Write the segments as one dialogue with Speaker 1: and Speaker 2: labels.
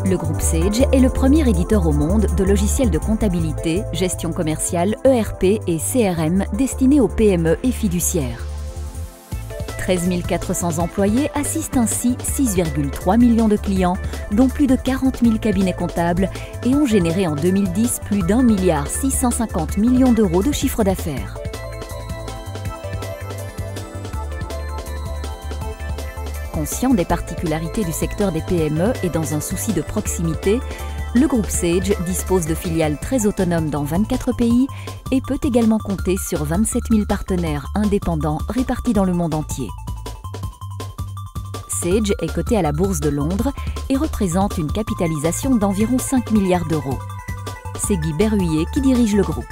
Speaker 1: Le groupe Sage est le premier éditeur au monde de logiciels de comptabilité, gestion commerciale, ERP et CRM destinés aux PME et fiduciaires. 13 400 employés assistent ainsi 6,3 millions de clients, dont plus de 40 000 cabinets comptables et ont généré en 2010 plus d'1,650 milliard d'euros de chiffre d'affaires. Conscient des particularités du secteur des PME et dans un souci de proximité, le groupe Sage dispose de filiales très autonomes dans 24 pays et peut également compter sur 27 000 partenaires indépendants répartis dans le monde entier. Sage est coté à la Bourse de Londres et représente une capitalisation d'environ 5 milliards d'euros. C'est Guy Berruyer qui dirige le groupe.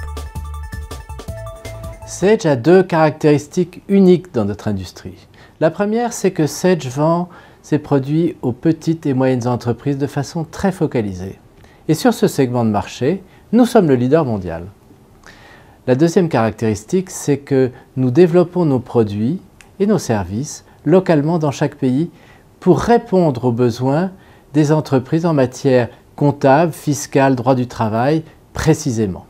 Speaker 2: Sage a deux caractéristiques uniques dans notre industrie. La première, c'est que Sage vend ses produits aux petites et moyennes entreprises de façon très focalisée. Et sur ce segment de marché, nous sommes le leader mondial. La deuxième caractéristique, c'est que nous développons nos produits et nos services localement dans chaque pays pour répondre aux besoins des entreprises en matière comptable, fiscale, droit du travail, précisément.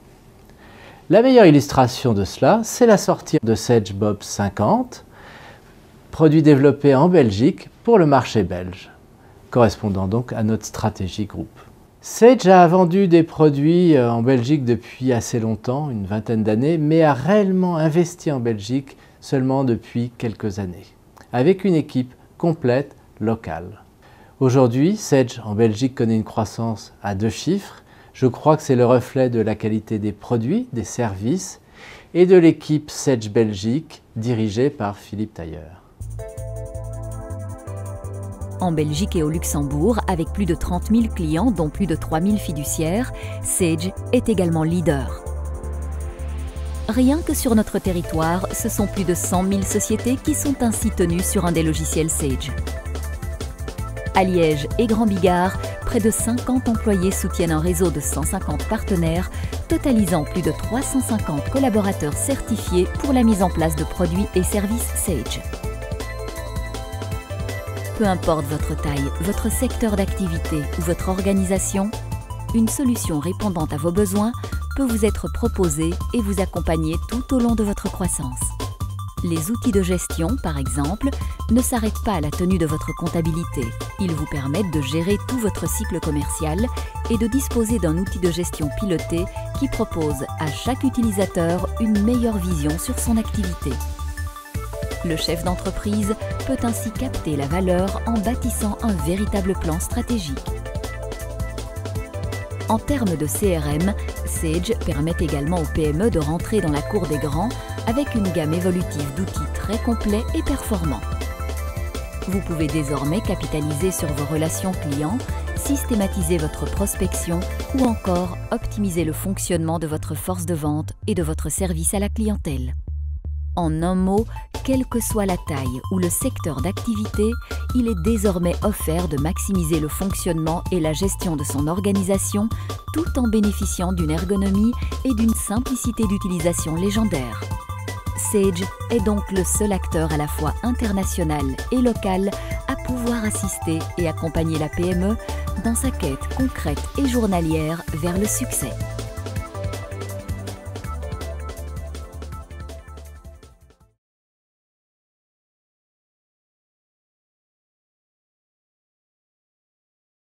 Speaker 2: La meilleure illustration de cela, c'est la sortie de Sage Bob 50, produit développé en Belgique pour le marché belge, correspondant donc à notre stratégie groupe. Sage a vendu des produits en Belgique depuis assez longtemps, une vingtaine d'années, mais a réellement investi en Belgique seulement depuis quelques années, avec une équipe complète locale. Aujourd'hui, Sage en Belgique connaît une croissance à 2 chiffres. Je crois que c'est le reflet de la qualité des produits, des services et de l'équipe Sage Belgique dirigée par Philippe Tailleur.
Speaker 1: En Belgique et au Luxembourg, avec plus de 30 000 clients, dont plus de 3 000 fiduciaires, Sage est également leader. Rien que sur notre territoire, ce sont plus de 100 000 sociétés qui sont ainsi tenues sur un des logiciels Sage. À Liège et Grand Bigard, près de 50 employés soutiennent un réseau de 150 partenaires, totalisant plus de 350 collaborateurs certifiés pour la mise en place de produits et services Sage. Peu importe votre taille, votre secteur d'activité ou votre organisation, une solution répondant à vos besoins peut vous être proposée et vous accompagner tout au long de votre croissance. Les outils de gestion, par exemple, ne s'arrêtent pas à la tenue de votre comptabilité. Ils vous permettent de gérer tout votre cycle commercial et de disposer d'un outil de gestion piloté qui propose à chaque utilisateur une meilleure vision sur son activité. Le chef d'entreprise peut ainsi capter la valeur en bâtissant un véritable plan stratégique. En termes de CRM, Sage permet également aux PME de rentrer dans la cour des grands avec une gamme évolutive d'outils très complets et performants. Vous pouvez désormais capitaliser sur vos relations clients, systématiser votre prospection ou encore optimiser le fonctionnement de votre force de vente et de votre service à la clientèle. En un mot, quelle que soit la taille ou le secteur d'activité, il est désormais offert de maximiser le fonctionnement et la gestion de son organisation tout en bénéficiant d'une ergonomie et d'une simplicité d'utilisation légendaire. Sage est donc le seul acteur à la fois international et local à pouvoir assister et accompagner la PME dans sa quête concrète et journalière vers le succès.